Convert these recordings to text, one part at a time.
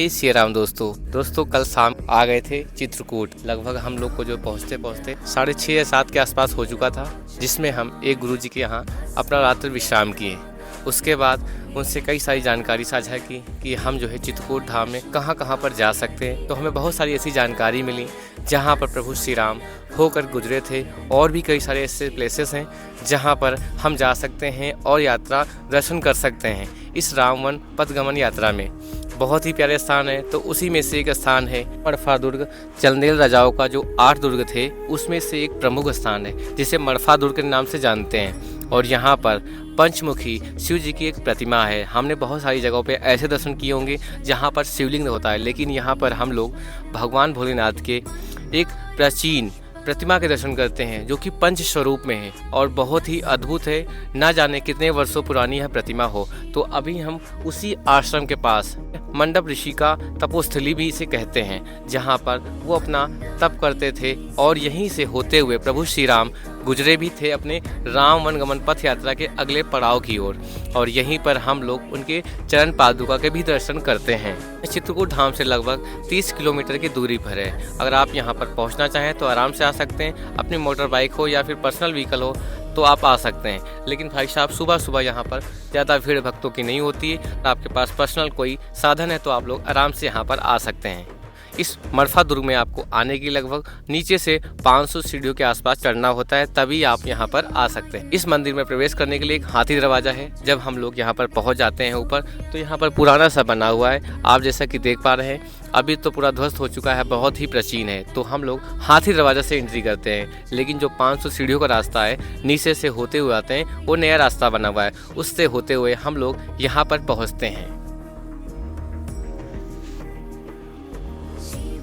जय श्री राम दोस्तों कल शाम आ गए थे चित्रकूट। लगभग हम लोग को जो पहुँचते 6:30 या 7 के आसपास हो चुका था, जिसमें हम एक गुरुजी के यहाँ अपना रात्रि विश्राम किए। उसके बाद उनसे कई सारी जानकारी साझा की कि हम जो है चित्रकूट धाम में कहाँ कहाँ पर जा सकते हैं। तो हमें बहुत सारी ऐसी जानकारी मिली जहाँ पर प्रभु श्री राम होकर गुजरे थे, और भी कई सारे ऐसे प्लेसेस हैं जहाँ पर हम जा सकते हैं और यात्रा दर्शन कर सकते हैं। इस रामवन पथगमन यात्रा में बहुत ही प्यारे स्थान है, तो उसी में से एक स्थान है मड़फा दुर्ग। चंदेल राजाओं का जो 8 दुर्ग थे उसमें से एक प्रमुख स्थान है, जिसे मड़फा दुर्ग के नाम से जानते हैं। और यहाँ पर पंचमुखी शिव जी की एक प्रतिमा है। हमने बहुत सारी जगहों पे ऐसे दर्शन किए होंगे जहाँ पर शिवलिंग होता है, लेकिन यहाँ पर हम लोग भगवान भोलेनाथ के एक प्राचीन प्रतिमा के दर्शन करते हैं, जो कि पंच स्वरूप में है और बहुत ही अद्भुत है। ना जाने कितने वर्षों पुरानी यह प्रतिमा हो। तो अभी हम उसी आश्रम के पास मंडप ऋषि का तपोस्थली भी इसे कहते हैं, जहाँ पर वो अपना तप करते थे, और यहीं से होते हुए प्रभु श्री राम गुजरे भी थे अपने राम वनगमन पथ यात्रा के अगले पड़ाव की ओर। और यहीं पर हम लोग उनके चरण पादुका के भी दर्शन करते हैं। चित्रकूट धाम से लगभग 30 किलोमीटर की दूरी पर है। अगर आप यहाँ पर पहुँचना चाहें तो आराम से आ सकते हैं। अपनी मोटर बाइक हो या फिर पर्सनल व्हीकल हो तो आप आ सकते हैं। लेकिन भाई साहब सुबह यहाँ पर ज़्यादा भीड़ भक्तों की नहीं होती है। आपके पास पर्सनल कोई साधन है तो आप लोग आराम से यहाँ पर आ सकते हैं। इस मड़फा दुर्ग में आपको आने की लगभग नीचे से 500 सीढ़ियों के आसपास चढ़ना होता है, तभी आप यहाँ पर आ सकते हैं। इस मंदिर में प्रवेश करने के लिए एक हाथी दरवाजा है। जब हम लोग यहाँ पर पहुँच जाते हैं ऊपर, तो यहाँ पर पुराना सा बना हुआ है। आप जैसा कि देख पा रहे हैं अभी तो पूरा ध्वस्त हो चुका है, बहुत ही प्राचीन है। तो हम लोग हाथी दरवाजा से एंट्री करते हैं, लेकिन जो 500 सीढ़ियों का रास्ता है नीचे से होते हुए आते हैं, वो नया रास्ता बना हुआ है। उससे होते हुए हम लोग यहाँ पर पहुँचते हैं।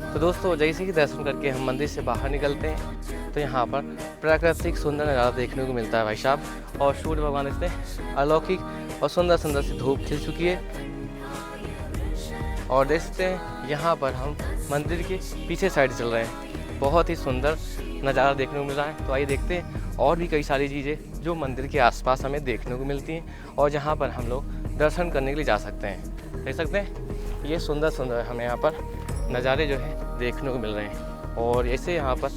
तो दोस्तों जैसे ही दर्शन करके हम मंदिर से बाहर निकलते हैं, तो यहाँ पर प्राकृतिक सुंदर नज़ारा देखने को मिलता है भाई साहब। और सूर्य भगवान इसने अलौकिक और सुंदर सुंदर सी धूप खिल चुकी है। और देखते हैं यहाँ पर हम मंदिर के पीछे साइड चल रहे हैं। बहुत ही सुंदर नज़ारा देखने को मिल रहा है। तो आइए देखते हैं और भी कई सारी चीज़ें जो मंदिर के आसपास हमें देखने को मिलती हैं, और जहाँ पर हम लोग दर्शन करने के लिए जा सकते हैं। देख सकते हैं ये सुंदर सुंदर हमें यहाँ पर नज़ारे जो है देखने को मिल रहे हैं। और ऐसे यहाँ पर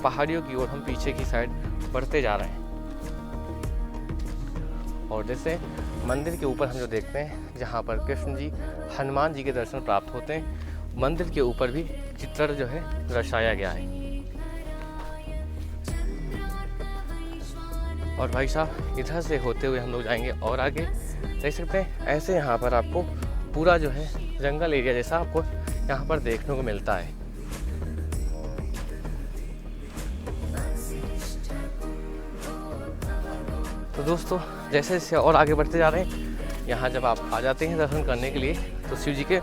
पहाड़ियों की ओर हम पीछे की साइड बढ़ते जा रहे हैं। और जैसे मंदिर के ऊपर हम जो देखते हैं, जहाँ पर कृष्ण जी हनुमान जी के दर्शन प्राप्त होते हैं, मंदिर के ऊपर भी चित्र जो है दर्शाया गया है। और भाई साहब इधर से होते हुए हम लोग जाएंगे और आगे। देख सकते हैं ऐसे यहाँ पर आपको पूरा जो है जंगल एरिया जैसा आपको यहाँ पर देखने को मिलता है। तो दोस्तों जैसे जैसे और आगे बढ़ते जा रहे हैं, यहाँ जब आप आ जाते हैं दर्शन करने के लिए, तो शिव जी के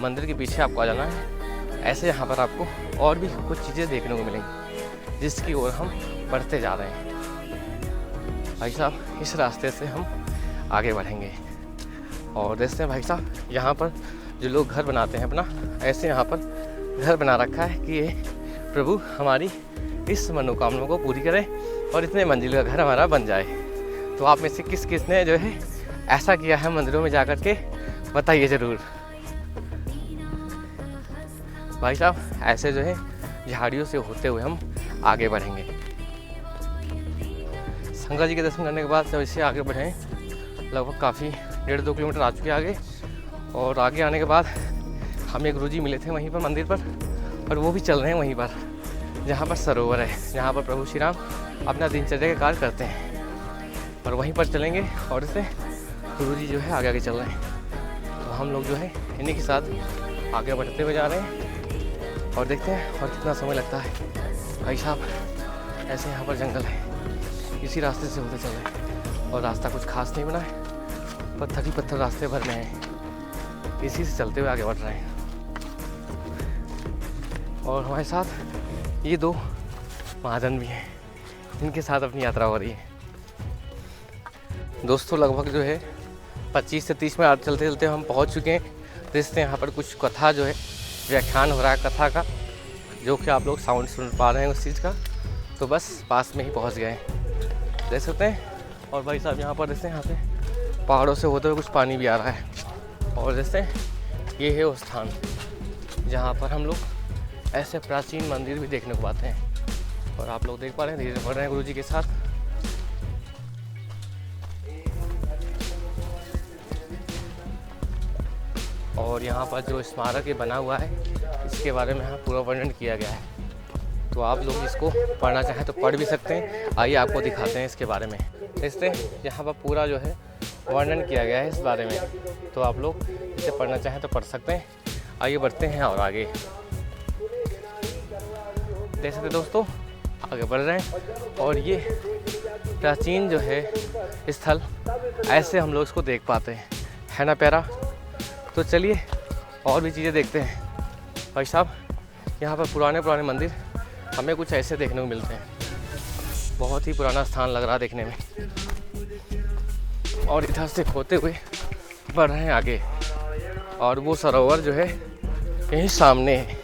मंदिर के पीछे आपको आ जाना है। ऐसे यहाँ पर आपको और भी कुछ चीज़ें देखने को मिलेंगी, जिसकी ओर हम बढ़ते जा रहे हैं। भाई साहब इस रास्ते से हम आगे बढ़ेंगे। और देखते हैं भाई साहब यहाँ पर जो लोग घर बनाते हैं अपना, ऐसे यहाँ पर घर बना रखा है कि ये प्रभु हमारी इस मनोकामना को पूरी करें और इतने मंजिल का घर हमारा बन जाए। तो आप में से किस किस ने जो है ऐसा किया है मंदिरों में जा कर के, बताइए ज़रूर। भाई साहब ऐसे जो है झाड़ियों से होते हुए हम आगे बढ़ेंगे। शंकर जी के दर्शन करने के बाद जब इससे आगे बढ़ें, लगभग काफ़ी 1.5-2 किलोमीटर आ चुके आगे। और आगे आने के बाद हमें गुरुजी मिले थे वहीं पर मंदिर पर, और वो भी चल रहे हैं वहीं पर जहाँ पर सरोवर है, जहाँ पर प्रभु श्री राम अपना दिनचर्या के कार्य करते हैं। और वहीं पर चलेंगे, और इससे गुरुजी जो है आगे आगे चल रहे हैं। तो हम लोग जो है इन्हीं के साथ आगे बढ़ते हुए जा रहे हैं, और देखते हैं और कितना समय लगता है। भाई साहब ऐसे यहाँ पर जंगल है, इसी रास्ते से होते चल रहे हैं। और रास्ता कुछ खास नहीं बना है, पत्थर ही पत्थर रास्ते भर में हैं, इसी से चलते हुए आगे बढ़ रहे हैं। और हमारे साथ ये 2 महाजन भी हैं, जिनके साथ अपनी यात्रा हो रही है। दोस्तों लगभग जो है 25 से 30 मिनट चलते चलते हम पहुंच चुके हैं। देखते हैं यहाँ पर कुछ कथा जो है व्याख्यान हो रहा है कथा का, जो कि आप लोग साउंड सुन पा रहे हैं उस चीज़ का। तो बस पास में ही पहुँच गए देख सकते हैं। और भाई साहब यहाँ पर देखते हैं, यहाँ पे पहाड़ों से होते हुए कुछ पानी भी आ रहा है। और जैसे ये है वो स्थान। जहाँ पर हम लोग ऐसे प्राचीन मंदिर भी देखने को पाते हैं। और आप लोग देख पा रहे हैं, धीरे बढ़ रहे हैं गुरु जी के साथ। और यहाँ पर जो स्मारक ये बना हुआ है, इसके बारे में यहाँ पूरा वर्णन किया गया है। तो आप लोग इसको पढ़ना चाहें तो पढ़ भी सकते हैं। आइए आपको दिखाते हैं इसके बारे में। देखते हैं यहाँ पर पूरा जो है वर्णन किया गया है इस बारे में। तो आप लोग इसे पढ़ना चाहें तो पढ़ सकते हैं। आइए बढ़ते हैं और आगे। देख सकते दोस्तों, आगे बढ़ रहे हैं। और ये प्राचीन जो है स्थल, ऐसे हम लोग इसको देख पाते हैं, है ना प्यारा। तो चलिए और भी चीज़ें देखते हैं। भाई साहब, यहाँ पर पुराने मंदिर हमें कुछ ऐसे देखने को मिलते हैं। बहुत ही पुराना स्थान लग रहा है देखने में। और इधर से होते हुए बढ़ रहे हैं आगे। और वो सरोवर जो है यहीं सामने है।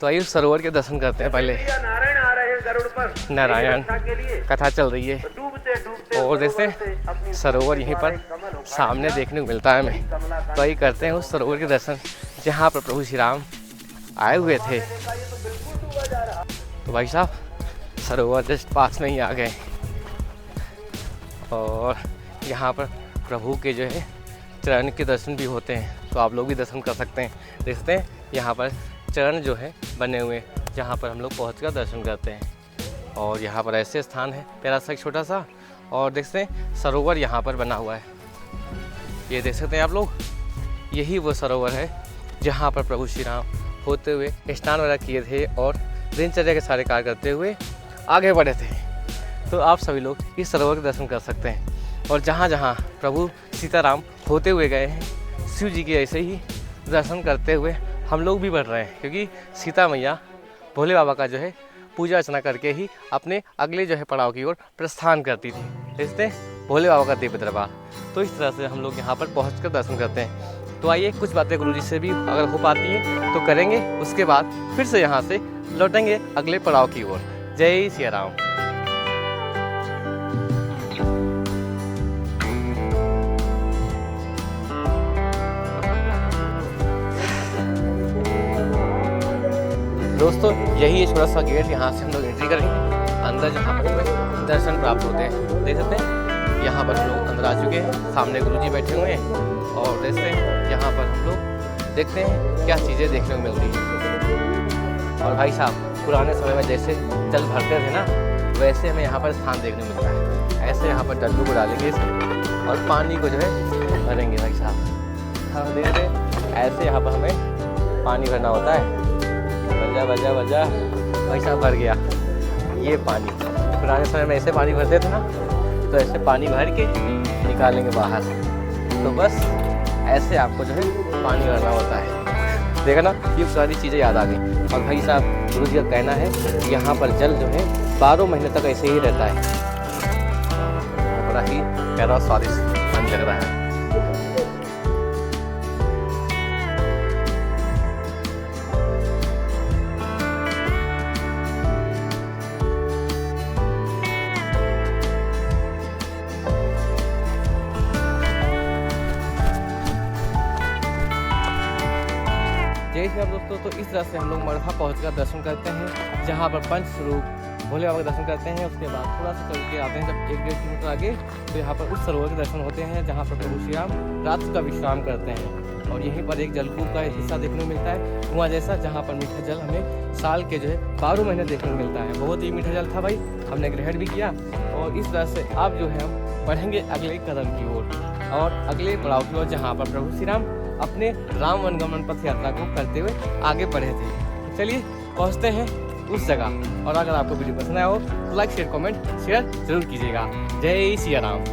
तो आइए सरोवर के दर्शन करते हैं पहले। नारायण कथा चल रही है। और जैसे सरोवर यहीं पर सामने देखने को मिलता है हमें। तो आइए करते हैं उस सरोवर के दर्शन जहाँ पर प्रभु श्री राम आए हुए थे। तो भाई साहब, सरोवर जस्ट पास में ही आ गए। और यहाँ पर प्रभु के जो है चरण के दर्शन भी होते हैं। तो आप लोग भी दर्शन कर सकते हैं। देखते हैं यहाँ पर चरण जो है बने हुए, जहाँ पर हम लोग पहुँचकर दर्शन करते हैं। और यहाँ पर ऐसे स्थान है प्यारा सा, एक छोटा सा। और देखते हैं सरोवर यहाँ पर बना हुआ है। ये देख सकते हैं आप लोग, यही वो सरोवर है जहाँ पर प्रभु श्री राम होते हुए स्नान वगैरह किए थे और दिनचर्या के सारे कार्य करते हुए आगे बढ़े थे। तो आप सभी लोग इस सरोवर के दर्शन कर सकते हैं। और जहाँ जहाँ प्रभु सीताराम होते हुए गए हैं, शिव जी के ऐसे ही दर्शन करते हुए हम लोग भी बढ़ रहे हैं। क्योंकि सीता मैया भोले बाबा का जो है पूजा अर्चना करके ही अपने अगले जो है पड़ाव की ओर प्रस्थान करती थी। इसलिए भोले बाबा का दिव्य दरबार। तो इस तरह से हम लोग यहाँ पर पहुँचकर दर्शन करते हैं। तो आइए कुछ बातें गुरुजी से भी अगर हो पाती हैं तो करेंगे। उसके बाद फिर से यहाँ से लौटेंगे अगले पड़ाव की ओर। जय सिया राम। दोस्तों, यही है छोटा सा गेट। यहाँ से हम लोग एंट्री करेंगे अंदर, जहाँ पर हमें दर्शन प्राप्त होते हैं। देख सकते हैं यहाँ पर हम लोग अंदर आ चुके हैं। सामने गुरुजी बैठे हुए हैं। और देखते हैं यहाँ पर हम लोग देखते हैं क्या चीज़ें देखने को मिलती हैं। और भाई साहब, पुराने समय में जैसे जल भरते थे ना, वैसे हमें यहाँ पर स्थान देखने को मिलता है। ऐसे यहाँ पर डल्लू को डालेंगे और पानी को जो है भरेंगे भाई साहब। हाँ, देखते हैं ऐसे यहाँ पर हमें पानी भरना होता है। बजा भाई साहब, भर गया ये पानी। पुराने समय में ऐसे पानी भरते थे ना, तो ऐसे पानी भर के निकालेंगे बाहर। तो बस ऐसे आपको जो है पानी भरना होता है। देखा ना, ये सारी चीज़ें याद आ गई। और भाई साहब, गुरु जी का कहना है कि यहाँ पर जल जो है 12 महीने तक ऐसे ही रहता है। बड़ा ही प्यारा स्वादिष्ट पानी लग रहा है। जय श्री राम दोस्तों। तो इस तरह से हम लोग मरहा पहुंचकर दर्शन करते हैं, जहां पर पंच स्वरूप भोले बाबा का दर्शन करते हैं। उसके बाद थोड़ा सा चल के आते हैं, जब 1-1.5 किलोमीटर आगे, तो यहाँ पर उस सरोवर के दर्शन होते हैं जहाँ पर प्रभु श्री राम रात का विश्राम करते हैं। और यहीं पर एक जलकूप का हिस्सा देखने को मिलता है, कुआं जैसा, जहाँ पर मीठा जल हमें साल के जो है 12 महीने देखने को मिलता है। बहुत ही मीठा जल था भाई, हमने ग्रहण भी किया। और इस तरह से अब जो है हम बढ़ेंगे अगले कदम की ओर और अगले पड़ाव की ओर, जहाँ पर प्रभु श्री राम अपने राम वनगमन पथ यात्रा को करते हुए आगे बढ़े थे। चलिए पहुँचते हैं उस जगह। और अगर आपको वीडियो पसंद आया हो तो लाइक शेयर कमेंट शेयर जरूर कीजिएगा। जय सिया राम।